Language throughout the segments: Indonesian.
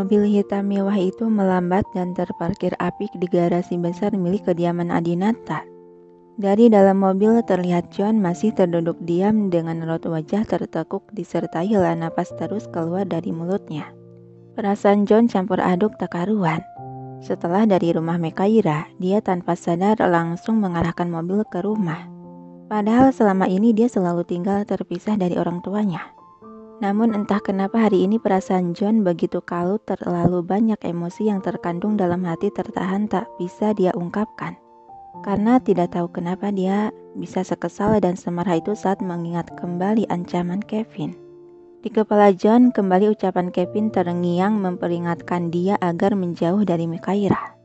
Mobil hitam mewah itu melambat dan terparkir apik di garasi besar milik kediaman Adinata. Dari dalam mobil terlihat John masih terduduk diam dengan raut wajah tertekuk disertai hela napas terus keluar dari mulutnya. Perasaan John campur aduk tak karuan. Setelah dari rumah Mekaira, dia tanpa sadar langsung mengarahkan mobil ke rumah. Padahal selama ini dia selalu tinggal terpisah dari orang tuanya. Namun entah kenapa hari ini perasaan John begitu kalut, terlalu banyak emosi yang terkandung dalam hati tertahan tak bisa dia ungkapkan. Karena tidak tahu kenapa dia bisa sekesal dan semarah itu saat mengingat kembali ancaman Kevin. Di kepala John kembali ucapan Kevin terngiang memperingatkan dia agar menjauh dari Mekaira.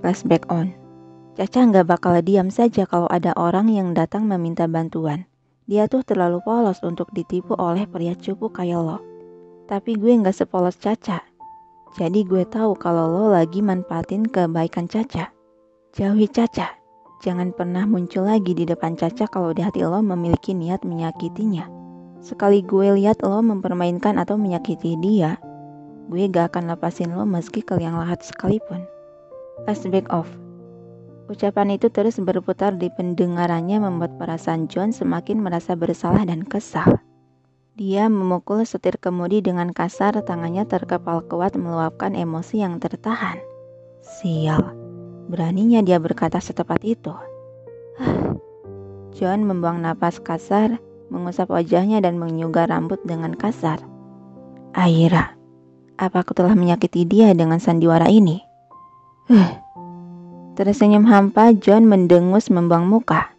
Flashback on. Caca nggak bakal diam saja kalau ada orang yang datang meminta bantuan. Dia tuh terlalu polos untuk ditipu oleh pria cupu kayak lo. Tapi gue nggak sepolos Caca. Jadi gue tahu kalau lo lagi manfaatin kebaikan Caca. Jauhi Caca. Jangan pernah muncul lagi di depan Caca kalau di hati lo memiliki niat menyakitinya. Sekali gue lihat lo mempermainkan atau menyakiti dia, gue gak akan lepasin lo meski ke liang lahat sekalipun. Flashback off. Ucapan itu terus berputar di pendengarannya membuat perasaan John semakin merasa bersalah dan kesal. Dia memukul setir kemudi dengan kasar, tangannya terkepal kuat meluapkan emosi yang tertahan. Sial, beraninya dia berkata setepat itu. John membuang napas kasar, mengusap wajahnya dan menyugar rambut dengan kasar. Aira, apa aku telah menyakiti dia dengan sandiwara ini? Tersenyum hampa, John mendengus membuang muka.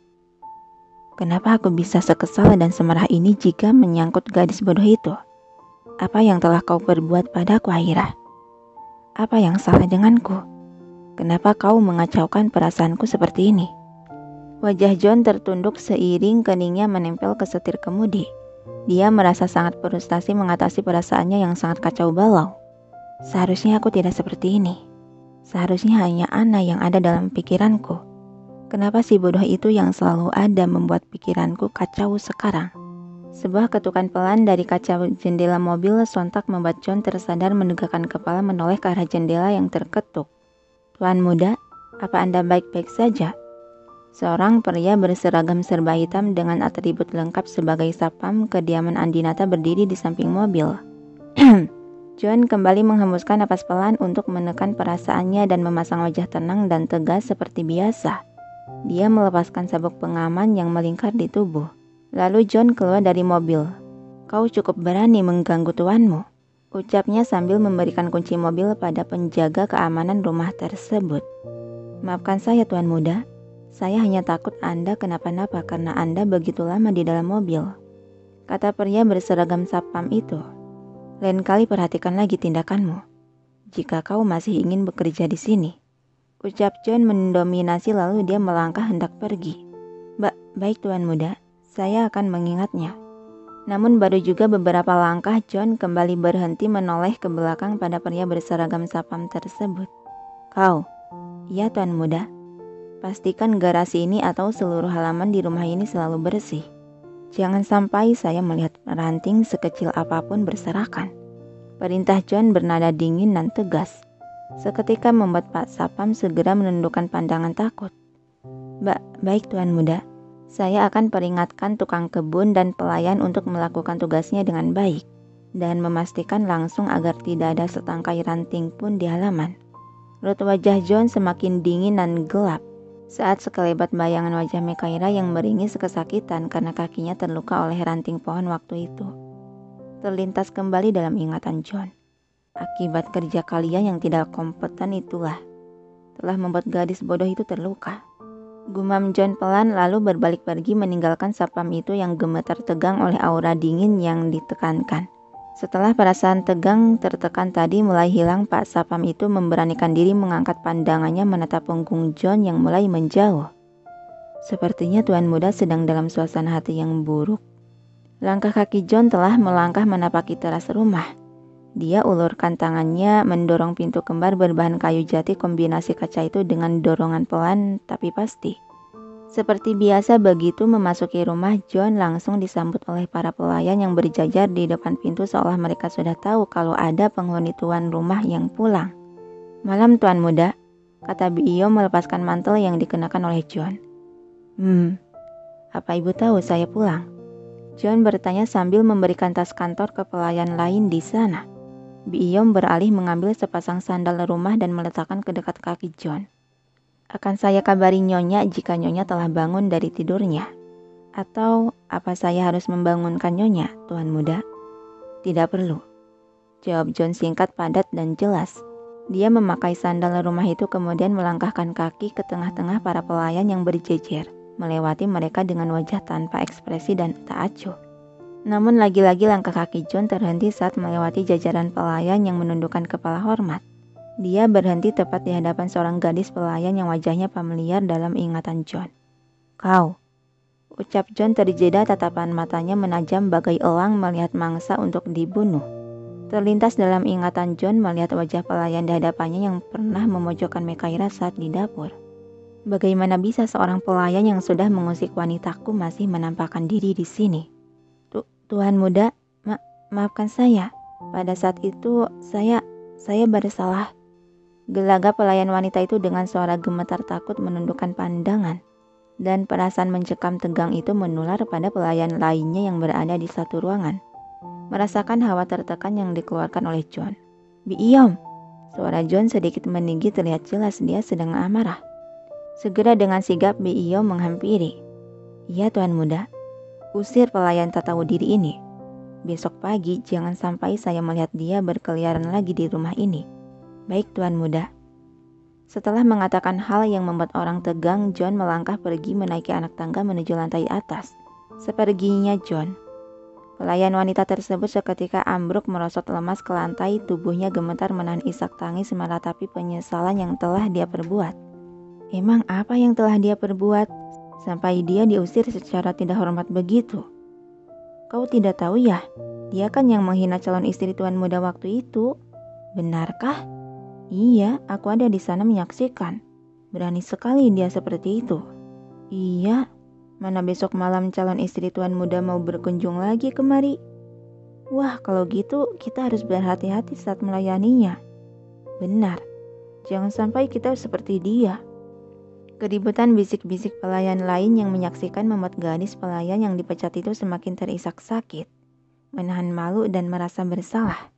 Kenapa aku bisa sekesal dan semarah ini jika menyangkut gadis bodoh itu? Apa yang telah kau perbuat padaku, Aira? Apa yang salah denganku? Kenapa kau mengacaukan perasaanku seperti ini? Wajah John tertunduk seiring keningnya menempel ke setir kemudi. Dia merasa sangat frustasi mengatasi perasaannya yang sangat kacau balau. Seharusnya aku tidak seperti ini. Seharusnya hanya Ana yang ada dalam pikiranku. Kenapa si bodoh itu yang selalu ada membuat pikiranku kacau sekarang? Sebuah ketukan pelan dari kaca jendela mobil sontak membuat John tersadar menegakkan kepala menoleh ke arah jendela yang terketuk. Tuan muda, apa Anda baik-baik saja? Seorang pria berseragam serba hitam dengan atribut lengkap sebagai sapam kediaman Adinata berdiri di samping mobil. John kembali menghembuskan napas pelan untuk menekan perasaannya dan memasang wajah tenang dan tegas seperti biasa. Dia melepaskan sabuk pengaman yang melingkar di tubuh. Lalu John keluar dari mobil. Kau cukup berani mengganggu tuanmu, ucapnya sambil memberikan kunci mobil pada penjaga keamanan rumah tersebut. Maafkan saya tuan muda, saya hanya takut Anda kenapa-napa karena Anda begitu lama di dalam mobil, kata pria berseragam sapam itu. Lain kali perhatikan lagi tindakanmu, jika kau masih ingin bekerja di sini, ucap John mendominasi lalu dia melangkah hendak pergi. Baik tuan muda, saya akan mengingatnya. Namun baru juga beberapa langkah John kembali berhenti menoleh ke belakang pada pria berseragam sapam tersebut. Kau, iya tuan muda, pastikan garasi ini atau seluruh halaman di rumah ini selalu bersih. Jangan sampai saya melihat ranting sekecil apapun berserakan. Perintah John bernada dingin dan tegas. Seketika membuat Pak Sapam segera menundukkan pandangan takut. Baik tuan muda, saya akan peringatkan tukang kebun dan pelayan untuk melakukan tugasnya dengan baik dan memastikan langsung agar tidak ada setangkai ranting pun di halaman. Raut wajah John semakin dingin dan gelap saat sekelebat bayangan wajah Mekaira yang meringis kesakitan karena kakinya terluka oleh ranting pohon waktu itu terlintas kembali dalam ingatan John. Akibat kerja kalian yang tidak kompeten itulah telah membuat gadis bodoh itu terluka. Gumam John pelan lalu berbalik pergi meninggalkan sapam itu yang gemetar tegang oleh aura dingin yang ditekankan. Setelah perasaan tegang tertekan tadi mulai hilang, Pak Sapam itu memberanikan diri mengangkat pandangannya menatap punggung John yang mulai menjauh. Sepertinya tuan muda sedang dalam suasana hati yang buruk. Langkah kaki John telah melangkah menapaki teras rumah. Dia ulurkan tangannya mendorong pintu kembar berbahan kayu jati kombinasi kaca itu dengan dorongan pelan tapi pasti. Seperti biasa begitu memasuki rumah, John langsung disambut oleh para pelayan yang berjajar di depan pintu seolah mereka sudah tahu kalau ada penghuni tuan rumah yang pulang. "Malam tuan muda," kata Bio melepaskan mantel yang dikenakan oleh John. Apa ibu tahu saya pulang?" John bertanya sambil memberikan tas kantor ke pelayan lain di sana. Bio beralih mengambil sepasang sandal rumah dan meletakkan ke dekat kaki John. "Akan saya kabari Nyonya jika Nyonya telah bangun dari tidurnya. Atau apa saya harus membangunkan Nyonya, Tuan Muda?" "Tidak perlu," jawab John singkat, padat, dan jelas. Dia memakai sandal rumah itu kemudian melangkahkan kaki ke tengah-tengah para pelayan yang berjejer, melewati mereka dengan wajah tanpa ekspresi dan tak acuh. Namun lagi-lagi langkah kaki John terhenti saat melewati jajaran pelayan yang menundukkan kepala hormat. Dia berhenti tepat di hadapan seorang gadis pelayan yang wajahnya familiar dalam ingatan John. "Kau," ucap John terjeda, tatapan matanya menajam bagai elang melihat mangsa untuk dibunuh. Terlintas dalam ingatan John melihat wajah pelayan di hadapannya yang pernah memojokkan Mekaira saat di dapur. Bagaimana bisa seorang pelayan yang sudah mengusik wanitaku masih menampakkan diri di sini? "Tuan muda, maafkan saya. Pada saat itu saya bersalah." Gelagap pelayan wanita itu dengan suara gemetar takut menundukkan pandangan. Dan perasaan mencekam tegang itu menular pada pelayan lainnya yang berada di satu ruangan. Merasakan hawa tertekan yang dikeluarkan oleh John. "Biiom!" Suara John sedikit meninggi, terlihat jelas dia sedang amarah. Segera dengan sigap Biiom menghampiri. "Iya Tuan Muda, usir pelayan tak tahu diri ini. Besok pagi jangan sampai saya melihat dia berkeliaran lagi di rumah ini." "Baik Tuan Muda." Setelah mengatakan hal yang membuat orang tegang, John melangkah pergi menaiki anak tangga menuju lantai atas. Seperginya John, pelayan wanita tersebut seketika ambruk merosot lemas ke lantai, tubuhnya gemetar menahan isak tangis meratapi penyesalan yang telah dia perbuat. Emang apa yang telah dia perbuat sampai dia diusir secara tidak hormat begitu? "Kau tidak tahu ya, dia kan yang menghina calon istri Tuan Muda waktu itu." "Benarkah?" "Iya, aku ada di sana menyaksikan. Berani sekali dia seperti itu." "Iya, mana besok malam calon istri Tuan Muda mau berkunjung lagi kemari." "Wah, kalau gitu kita harus berhati-hati saat melayaninya." "Benar, jangan sampai kita seperti dia." Keributan bisik-bisik pelayan lain yang menyaksikan membuat gadis pelayan yang dipecat itu semakin terisak sakit, menahan malu dan merasa bersalah.